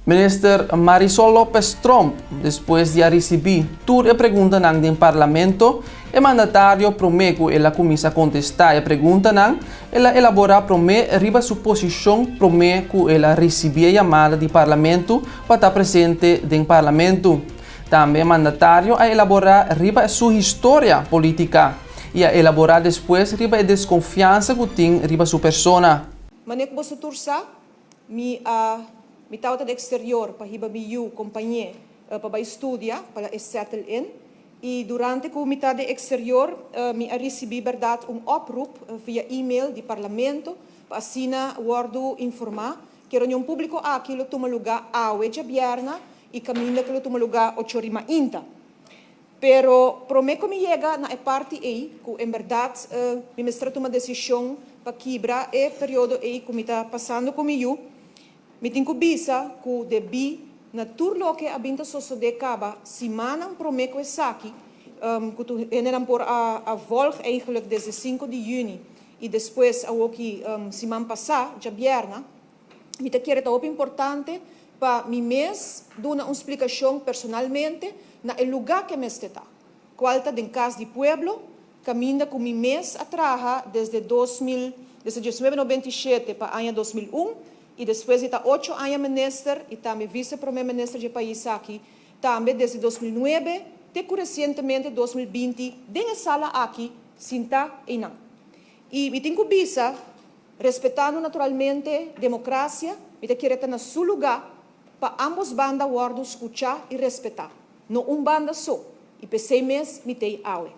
Minister Marisol Lopez Trump, depois de receber toda a pergunta no parlamento, o mandatário promete que ela começa a contestar a pergunta, ela elabora riba sua posição, promete que ela recebe a chamada do parlamento para estar presente no parlamento. Também o mandatário a elaborar riba sua história política e a elaborar depois riba a desconfiança que tem riba sua persona. Manek bo sutursa, mi tawta de exterior para hiba miu companhia para estudia para settle in. E durante que mi de exterior, mi recebi verdade oproep via e-mail do parlamento para assinar wordo informar que reunião público aquilo toma lugar a hoje vierna e caminho que toma lugar 8h inta. Pero prometo me chega na parte aí que em verdade mi mestra toma decisão para quebrar o período aí que mi está passando comigo. Mi tenho bisa que debi na turlo que a binta sosso de caba semana prometo aqui que tu eram por a volg eigenlijk desde 5 de junho e depois a que semana passada já vierna. Mi te quero tão importante para mi mês dar uma explicação personalmente na el lugar que me está. Qual está em casa de pueblo, caminha com mi mês atrás desde 1997 para ano 2001 e depois está 8 anos ministro e também vice-primeiro-ministro do país aqui, também desde 2009 até recentemente 2020 dentro da sala aqui, sinta e não. E me tenho bisa respeitando naturalmente democracia, me te quero estar no seu lugar para ambos bandas guardar, escutar e respeitar. Não banda só. E por 6 meses me tem aue.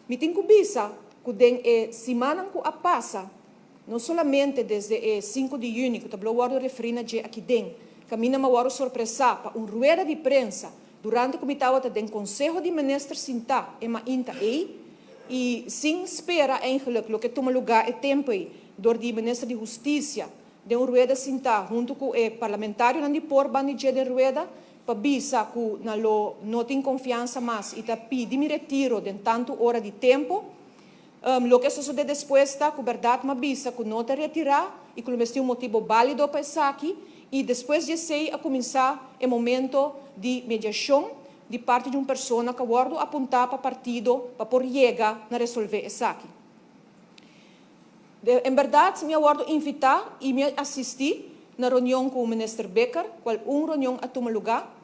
Me tenho bisa que den semana que a passa, não somente desde 5 de junho, que eu guardo referina aqui dentro, caminha uma guardo surpresa para rueda de prensa durante que me estava dentro do Conselho de Ministros Sinta e ma inta aí e sem espera eigenlijk o que toma lugar é tempo aí do Ministro de Justiça de rueda Sinta junto com o parlamentário não de por bandige de rueda para bisa que não tem confiança mais e tá pedi me retiro de tanto hora de tempo. Lo que sucede depois está com verdade uma bisa que não te retirar e que não tem motivo válido para isso aqui e depois de sei a começar o momento de mediação de parte de uma pessoa que guardo apontar para o partido para por chegar a resolver isso aqui. Em verdade, me guardo invitar e me assistir na reunião com o ministro Becker, qual reunião a tomar lugar.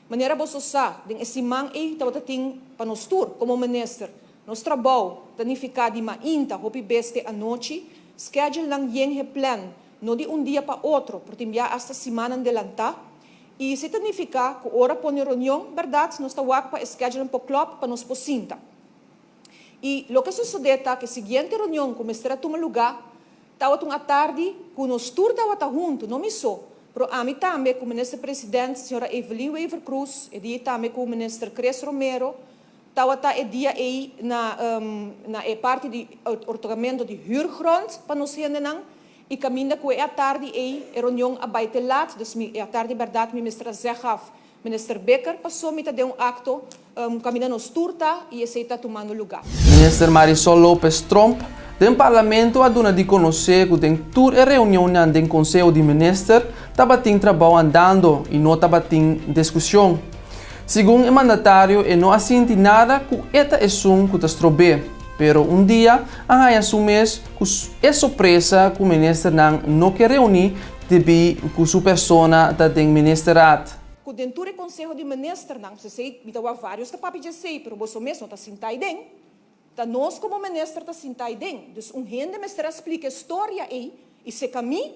Maneira você sabe, esse man aí tem para nós como ministro. Nós trabalhamos, planificado de inta, hopi beste à noite, schedule lang yen plan, não de dia para outro, porque enviar esta semana adelantar. E se significa que hora para a reunião, verdade, nós estamos para schedule para club para nós posinta. E o que sucede é que a seguinte reunião começará a tomar lugar, estava à tarde, com nós todos estava junto, não me só. Pero a mim também, com o ministro-presidente, a senhora Evelyn Weaver Cruz, e também com o ministro Cres Romero, estava dia aí na parte de otorgamento de huurgrond para nós ainda e caminha com a tarde aí a reunião a baita lat, dus a tarde verdade ministra Zegaf, minister Becker passou me de acto caminha nos turta e esse está tomando lugar. Minister Marisol Lopez Trump do parlamento a dona de conhecer que tem toda a reunião do Conselho de Ministros estava tem trabalho andando e não estava tem discussão. Segundo o mandatário, não assente nada que esta é um que está bem, pero dia, a assume que é surpresa que o ministro não quer reunir devido que sua pessoa está em ministeriado. Dentro do Conselho de Ministros, você sei, me dá vários da papi de sei, pero você mesmo está sentado dentro. Tá nós como ministro está sentado dentro. Então, gente me explica a história aí e se caminha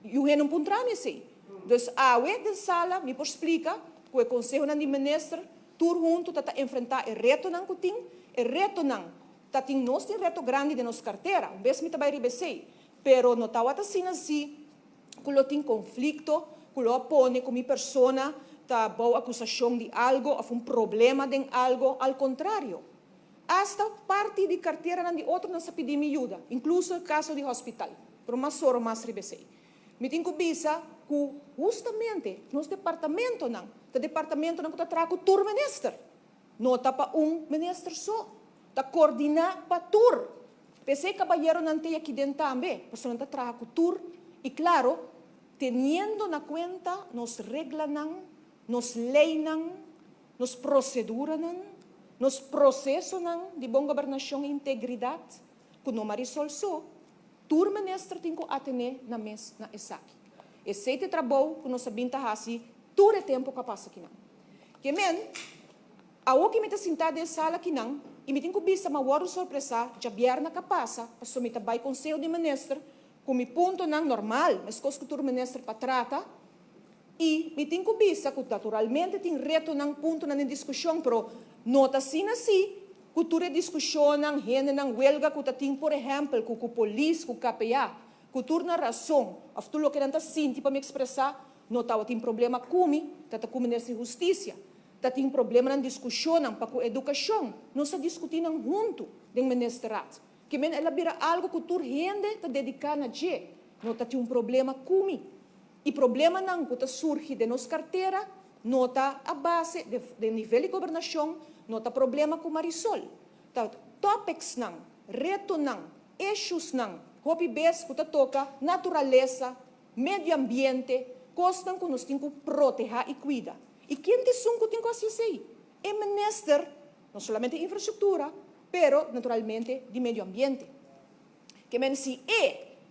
e o gente não pode sei. Então, a da sala me explica que o Conselho de Ministros, tudo junto, está enfrentar o reto que tem, o reto tá tem nós tem reto grande de nossa carteira, vez me também ribesei, pero não tá assim que lo tem conflito, que lo põe como persona tá boa acusação de algo, ou um problema de algo, ao contrário. Hasta parte de carteira de outro não se pedir ajuda, incluso o caso de hospital, pero mais soro mais ribesei. Me tenho bisa que justamente nos departamento não que está trago tur minister, não está para ministro só. Está coordinar para tur. Pensei que cabalheiro não tem aqui dentro também, porque não está trago tur. E claro, teniendo na cuenta nos reglas, nos leyes, nos proceduras, nos procesos de boa governação e integridade, que no Marisol so, tur ministro tem que atender na mes na ESAC. Esse trabalho que nós sabemos assim, tur é tempo que passa aqui não. Que men, a o que me está sentado em sala aqui não, e me tem que vista uma hora surpresa, já vierna que passa, para somente vai conselho de ministro, com me ponto não normal, mas coisa que tur ministro para trata. E me tem que vista que naturalmente tem reto não ponto na discussão, pero nota assim, cultura discussão, gente não huelga, que tem, por exemplo, com o polícia, com o KPA, cultura na razão, a tudo que não está sinto para me expressar, nota tem problema comigo, tá com nessa justiça, tá tem problema na discussão, para com educação, nós está discutindo junto do ministeriado, que men ela vira algo que cultura gente está dedicada a je, nota tem problema comigo. E problema não que surge de nossa carteira, nota a base de nível de governação, nota problema com Marisol. Topics não, reto não, issues não, hobby base que toca natureza, meio ambiente, coisas que nós temos que proteger e cuidar. E quem te são que tem que assistir? É o ministro, não somente de infraestrutura, pero naturalmente de meio ambiente. Que men se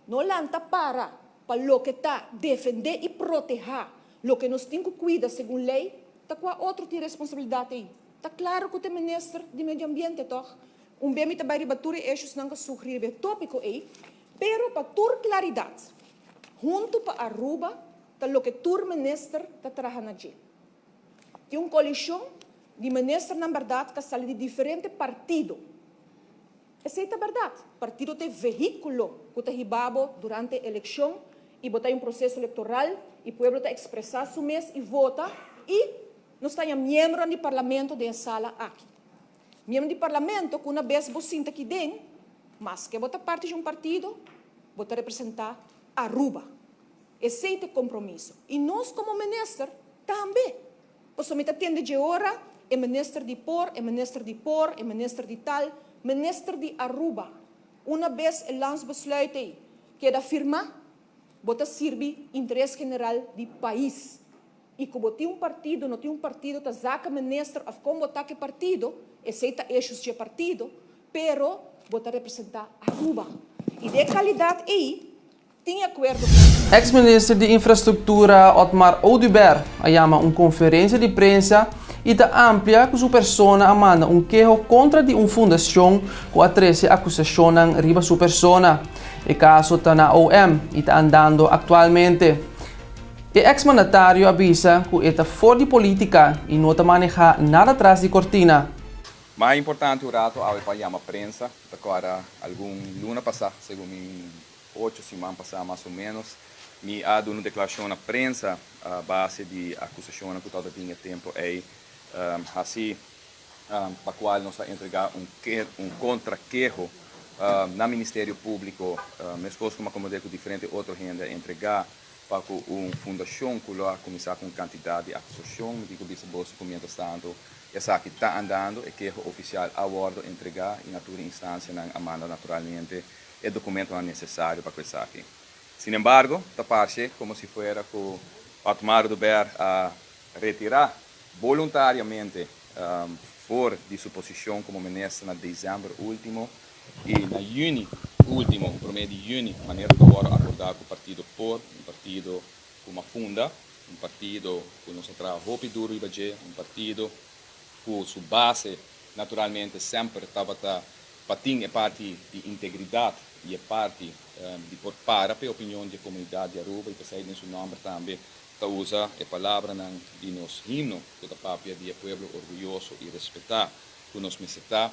não lanta para lo que está defender e proteger, lo que nós temos que cuidar segundo lei, está com outro tem responsabilidade aí. Está claro que o ministro de meio ambiente, toch? Bem me trabalha batura e esses não que sugrir o tópico aí, pero para tur claridade, junto para Aruba, está lo que tur ministro está trabalhando aqui. Tem uma coalição de ministro na verdade que sai de diferentes partidos. Essa é a verdade. Partido tem veículo que está ribabo durante a eleição e botar um processo eleitoral e o povo está expressar seu mês e vota e nós temos membro do parlamento de sala aqui. Membro do parlamento que uma vez você senta aqui dentro, mas que bota parte de um partido, bota representar Aruba. Esse é o compromisso. E nós como ministro também. Pois somente atende de hora, é ministro de por, é ministro de por, é ministro de tal, ministro de Aruba. Uma vez o lands besluit que da firma bota serve interesse general do país. E como tem partido, não tem partido, tá zaca ministro, a como botar que partido, aceita eixos de partido, pero bota representar Aruba. E de qualidade aí, tem acordo. Ex-ministro de Infraestrutura Otmar Oduber chama uma conferência de imprensa e da amplia que sua persona manda um queijo contra de uma fundação que atrece acusação riba sua persona. O caso está na OM e está andando atualmente. O ex-mandatário avisa que está fora de política e não está maneja nada atrás de cortina. Mais importante o rato ao para a prensa, agora algum luna passada, segundo 8 semanas passadas mais ou menos, me há uma declaração na prensa a base de acusação que todo tinha tempo é assim para qual nós entregar um contra-queijo no Ministério Público, mas como acomodei com diferente outra renda entregar para uma fundação que lá começar com quantidade de acusação, me digo que você comenta tanto, essa aqui está andando e queijo oficial a bordo entregar e na tua instância não amanda naturalmente o documento necessário para isso aqui. Sin embargo, está parte como se fuera que Otmar Oduber a retirar voluntariamente fora de sua posição como ministro em dezembro último e na junho último, por meio de junho, maneira que agora acordar com o partido por, um partido com uma funda, um partido que nos traz roupa duro e baixo, um partido com sua base naturalmente sempre estava para ter parte de integridade e a parte de por para a opinião da comunidade de Aruba e que sai nesse nome também está usa a palavra de nos himno que a papia de povo orgulhoso e respeitar que nos está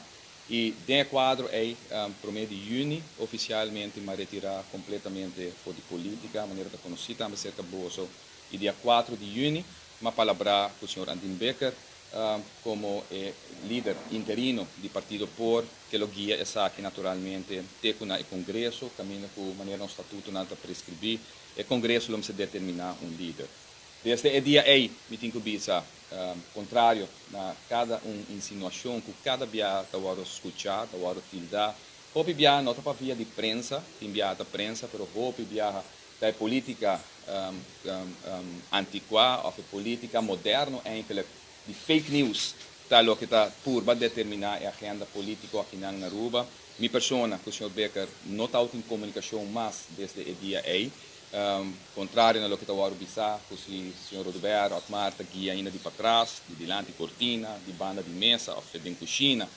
e de quadro é por meio de junho oficialmente me retirar completamente de política a maneira que conheci também cerca bolso e dia 4 de junho uma palavra com o senhor Andin Becker como líder interino do partido por que lo guia essa aqui naturalmente tem com o congresso caminha com maneira um estatuto não está prescrever e congresso não se determinar um líder desde o dia aí me tenho que bisa contrário na cada insinuação que cada via está a escutar está a utilizar hope via nota para via de prensa enviada a prensa pero hope via da política antiqua of política moderna eigenlijk die fake news talo que está por determinar a agenda política aqui na Aruba. Minha persona, o Sr. Becker, não está em comunicação mais desde o dia aí. Contrário a lo que está a bisar, o Sr. Roberto, a Marta, guia ainda de para trás, de dilante cortina, de banda de mesa, ou de cozinha,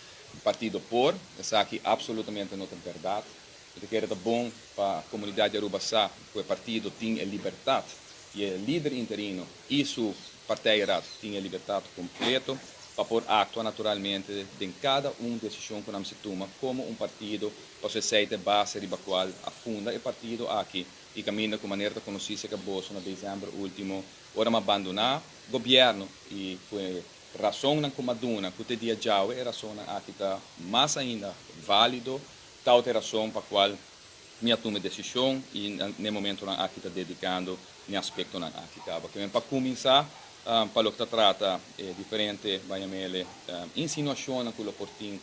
partido por, essa aqui absolutamente não é verdade. Eu quero bom para a comunidade Arubasá, que o partido tem a liberdade, e o líder interino e sua partida tem a liberdade completa, para pôr actuar naturalmente em cada decisão que nós se toma como partido, para ser a base de qual afunda o partido aqui e caminha com maneira conhecida que Bolsonaro no dezembro último, ora abandonar o governo e a razão na comaduna que o dia já é a razão aqui está mais ainda válido, tal é a razão para a qual minha toma decisão e no momento aqui está dedicando no aspecto na aqui para começar para o que trata diferente banhamele insinuação com o portinho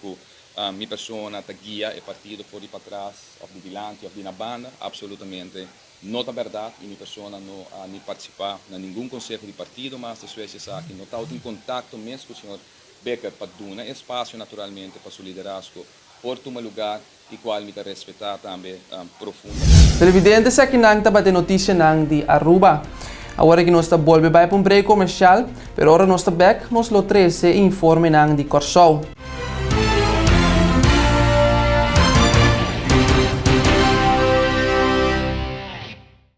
minha persona ta guia e partido fora para trás ou de dilante ou de na banda absolutamente não é verdade e minha persona não nem participar em nenhum conselho de partido mas a sua aqui não está em contato mesmo com o senhor Becker para dar espaço naturalmente para seu liderazgo por tomar lugar e qual me respeitar também profundamente. Televidente sa kinang tabate notícia nang di Aruba. Agora que nós está volve para um break comercial, pero agora nós está back, nós lo 13 informe nang di Corsou.